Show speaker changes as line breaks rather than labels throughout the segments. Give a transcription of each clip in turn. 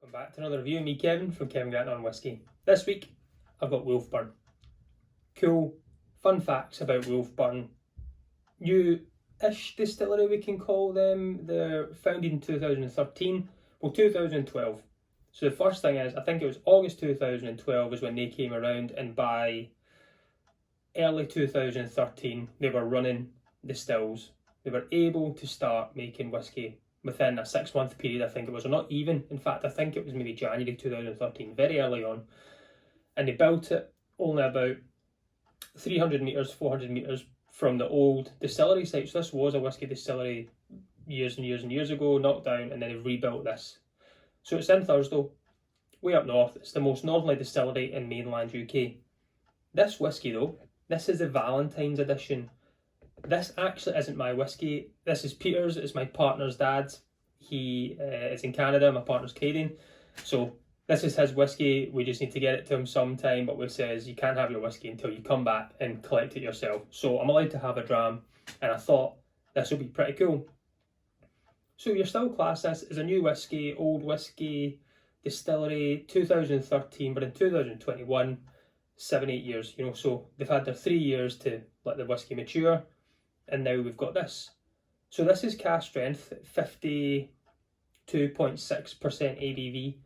Welcome back to another review of me, Kevin, from Kevin Grattan on Whisky. This week, I've got Wolfburn. Cool, fun facts about Wolfburn. New-ish distillery, we can call them. They're founded in 2013, well 2012. So the first thing is, I think it was August 2012 is when they came around, and by early 2013, they were running the stills. They were able to start making whisky within a 6-month period, I think it was, or not even. In fact, I think it was maybe January 2013, very early on. And they built it only about 300 metres, 400 metres from the old distillery site. So this was a whisky distillery years and years and years ago, knocked down, and then they've rebuilt this. So it's in Thursday, way up north. It's the most northerly distillery in mainland UK. This whisky though, this is the Valentine's edition. This actually isn't my whisky. This is Peter's. It's my partner's dad's. He is in Canada. My partner's Canadian. So this is his whisky. We just need to get it to him sometime. But we says you can't have your whisky until you come back and collect it yourself. So I'm allowed to have a dram. And I thought this would be pretty cool. So you're still class this as a new whisky, old whisky, distillery, 2013. But in 2021, 7-8 years. So they've had their 3 years to let the whisky mature. And now we've got this. So this is cask strength, 52.6% ABV.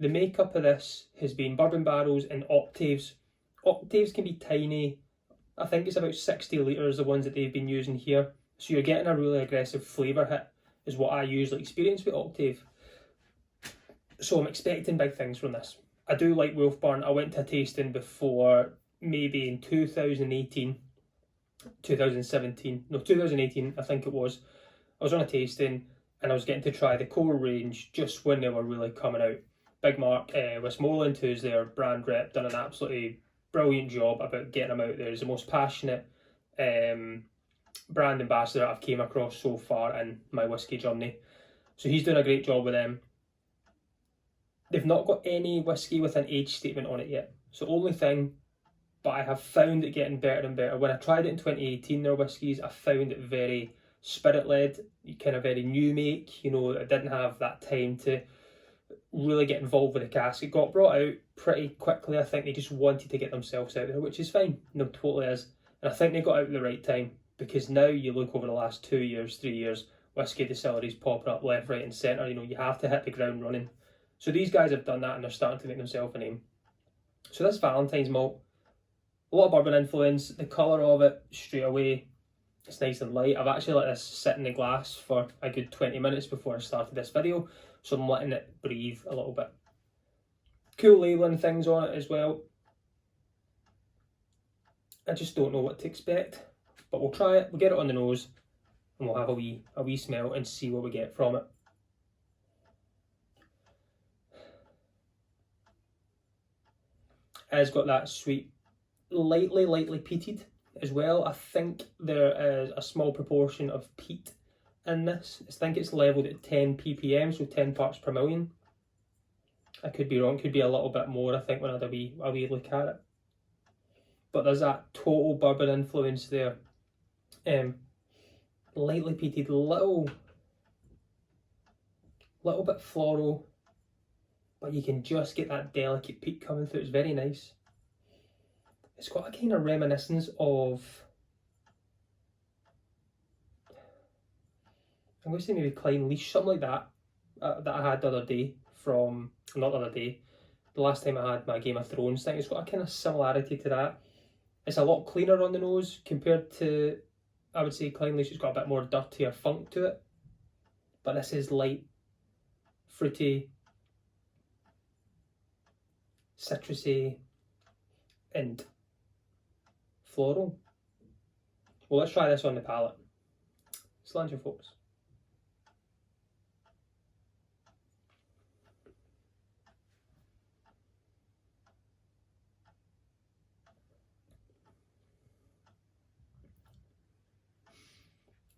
The makeup of this has been bourbon barrels and octaves. Octaves can be tiny. I think it's about 60 litres, the ones that they've been using here. So you're getting a really aggressive flavour hit, is what I usually experience with octave. So I'm expecting big things from this. I do like Wolfburn. I went to a tasting before, maybe in 2018, I think it was. I was on a tasting and I was getting to try the core range just when they were really coming out. Big Mark Westmoreland, who's their brand rep, done an absolutely brilliant job about getting them out there. He's the most passionate brand ambassador I've came across so far in my whisky journey. So he's doing a great job with them. They've not got any whisky with an age statement on it yet. So only thing, but I have found it getting better and better. When I tried it in 2018, their whiskies, I found it very spirit-led, kind of very new make. I didn't have that time to really get involved with the cask. It got brought out pretty quickly. I think they just wanted to get themselves out there, which is fine. No, totally is. And I think they got out at the right time, because now you look over the last 2 years, 3 years, whisky distilleries popping up left, right and centre. You have to hit the ground running. So these guys have done that and they're starting to make themselves a name. So this Valentine's malt, a lot of bourbon influence. The colour of it, straight away, it's nice and light. I've actually let this sit in the glass for a good 20 minutes before I started this video, so I'm letting it breathe a little bit. Cool labelling things on it as well. I just don't know what to expect, but we'll try it, we'll get it on the nose, and we'll have a wee smell and see what we get from it. It's got that sweet, lightly peated as well. I think there is a small proportion of peat in this. I think it's levelled at 10 ppm, so 10 parts per million. I could be wrong, could be a little bit more, I think, when I had a wee look at it. But there's that total bourbon influence there. Lightly peated, little bit floral, but you can just get that delicate peat coming through. It's very nice. It's got a kind of reminiscence of, I'm going to say maybe Klein Leash, something like that, that I had the other day from, not the other day, the last time I had my Game of Thrones thing. It's got a kind of similarity to that. It's a lot cleaner on the nose compared to, I would say, Klein Leash. It's got a bit more dirtier funk to it. But this is light, fruity, citrusy, and floral. Well, let's try this on the palate. Slant your focus.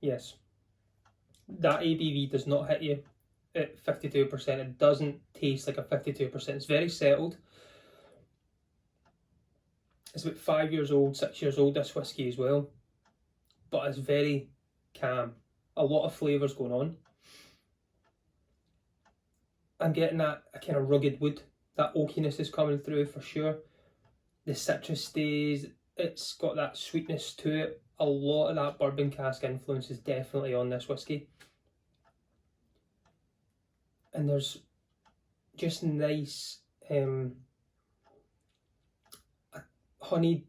Yes, that ABV does not hit you at 52%. It doesn't taste like a 52%. It's very settled. It's about 5 years old, 6 years old, this whisky as well. But it's very calm. A lot of flavours going on. I'm getting a kind of rugged wood. That oakiness is coming through for sure. The citrus stays, it's got that sweetness to it. A lot of that bourbon cask influence is definitely on this whiskey. And there's just nice honeyed,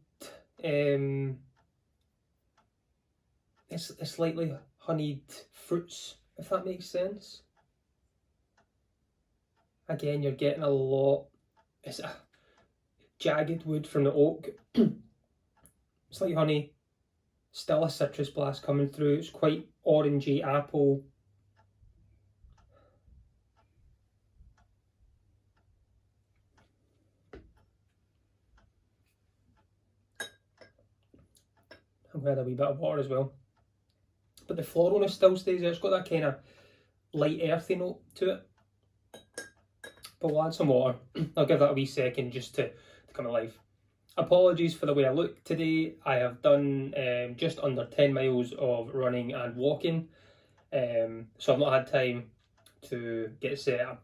it's slightly honeyed fruits, if that makes sense. Again, you're getting a lot, it's a jagged wood from the oak, slight honey, still a citrus blast coming through. It's quite orangey, apple. I'm going to add a wee bit of water as well. But the floralness still stays there. It's got that kind of light earthy note to it. But we'll add some water. I'll give that a wee second just to come alive. Apologies for the way I look today. I have done just under 10 miles of running and walking. So I've not had time to get set. I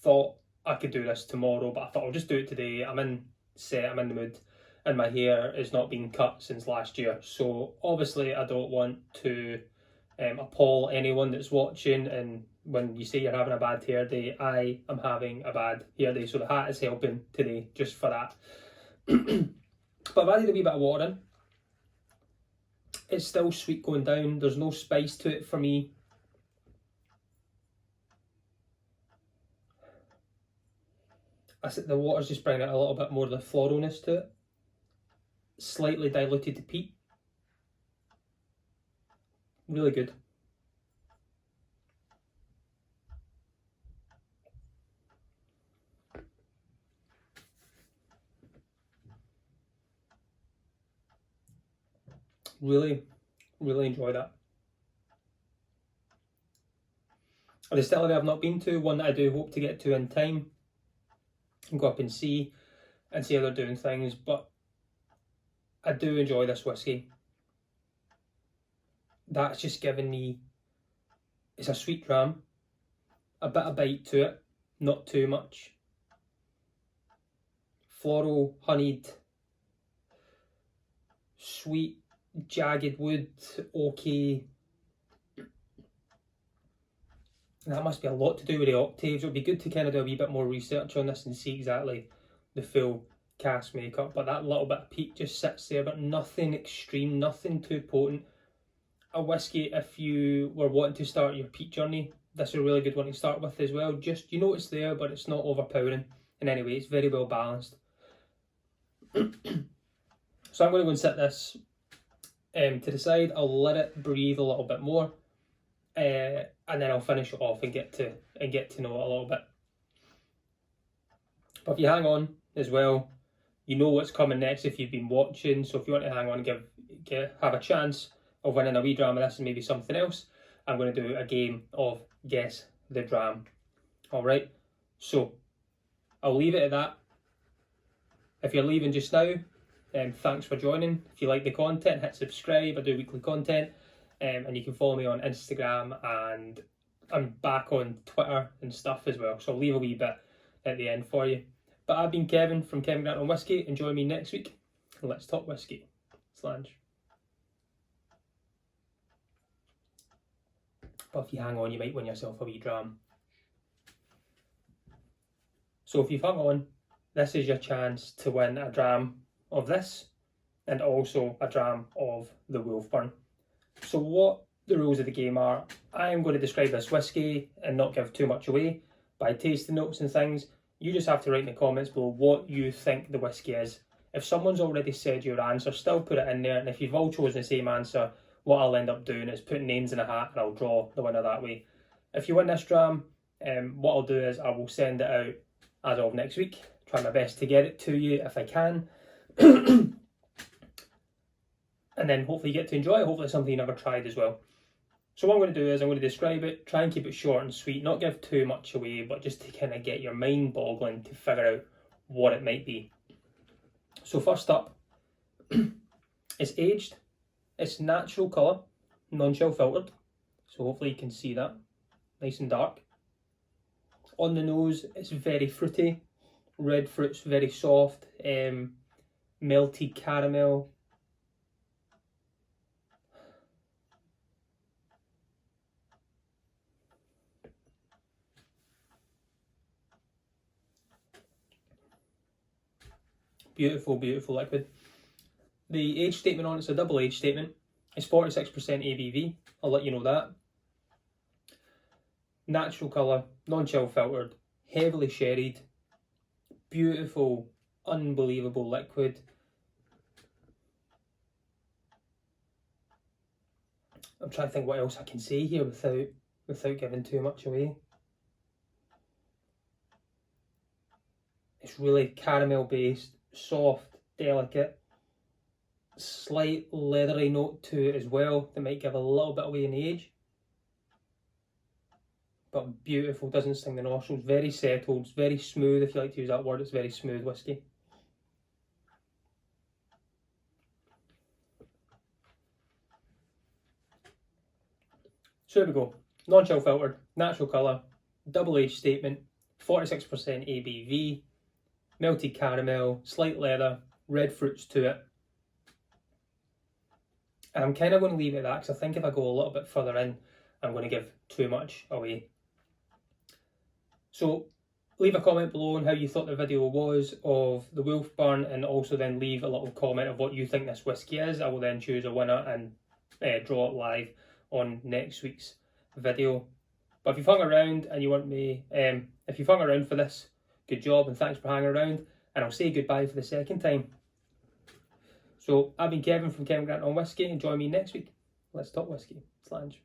thought I could do this tomorrow, but I thought I'll just do it today. I'm in the mood, and my hair is not being cut since last year. So obviously I don't want to appall anyone that's watching, and when you say you're having a bad hair day, I am having a bad hair day, so the hat is helping today just for that. But I've added a wee bit of water in. It's still sweet going down, there's no spice to it for me. The water's just bringing out a little bit more of the floralness to it. Slightly diluted peat. Really good. Really enjoy that. A distillery I've not been to, one that I do hope to get to in time, and go up and see how they're doing things, but I do enjoy this whiskey. That's just given me, it's a sweet dram, a bit of bite to it, not too much. Floral, honeyed, sweet, jagged wood, oaky. That must be a lot to do with the octaves. It would be good to kind of do a wee bit more research on this and see exactly the full cask makeup. But that little bit of peat just sits there, but nothing extreme, nothing too potent. A whiskey, if you were wanting to start your peat journey, this is a really good one to start with as well. Just, you know it's there, but it's not overpowering in any way. It's very well balanced. So I'm going to go and set this to the side. I'll let it breathe a little bit more. And then I'll finish it off and get to know it a little bit. But if you hang on as well, you know what's coming next if you've been watching. So if you want to hang on and have a chance of winning a wee dram of this and maybe something else, I'm going to do a game of Guess the Dram. Alright, so I'll leave it at that. If you're leaving just now, thanks for joining. If you like the content, hit subscribe. I do weekly content. And you can follow me on Instagram, and I'm back on Twitter and stuff as well. So I'll leave a wee bit at the end for you. But I've been Kevin from Kevin Grant on Whisky. Enjoy me next week, and let's talk whiskey. Slange. But if you hang on, you might win yourself a wee dram. So if you've hung on, this is your chance to win a dram of this, and also a dram of the Wolfburn. So what the rules of the game are, I am going to describe this whiskey and not give too much away by tasting notes and things. You just have to write in the comments below what you think the whiskey is. If someone's already said your answer, still put it in there. And if you've all chosen the same answer, what I'll end up doing is putting names in a hat and I'll draw the winner that way. If you win this dram, what I'll do is I will send it out as of next week. Try my best to get it to you if I can. And then hopefully you get to enjoy it. Hopefully it's something you never tried as well. So what I'm going to do is I'm going to describe it, try and keep it short and sweet, not give too much away, but just to kind of get your mind boggling to figure out what it might be. So first up, it's aged, it's natural colour, non-chill filtered, so hopefully you can see that, nice and dark. On the nose, it's very fruity. Red fruit's very soft. Melted caramel. Beautiful, beautiful liquid. The age statement on it's a double age statement. It's 46% ABV. I'll let you know that. Natural colour, non-chill filtered, heavily sherried. Beautiful, unbelievable liquid. I'm trying to think what else I can say here without giving too much away. It's really caramel based, soft, delicate, slight leathery note to it as well that might give a little bit away in the age. But beautiful, doesn't sting the nostrils, very settled, very smooth, if you like to use that word. It's very smooth whiskey. So here we go, non-chill filtered, natural colour, double age statement, 46% ABV, melted caramel, slight leather, red fruits to it. And I'm kind of going to leave it at that because I think if I go a little bit further in, I'm going to give too much away. So leave a comment below on how you thought the video was of the Wolfburn, and also then leave a little comment of what you think this whiskey is. I will then choose a winner and draw it live on next week's video. But if you've hung around and you want me, if you've hung around for this, good job and thanks for hanging around, and I'll say goodbye for the second time. So I've been Kevin from Kevin Grant on Whisky, and join me next week. Let's talk whiskey. Slange.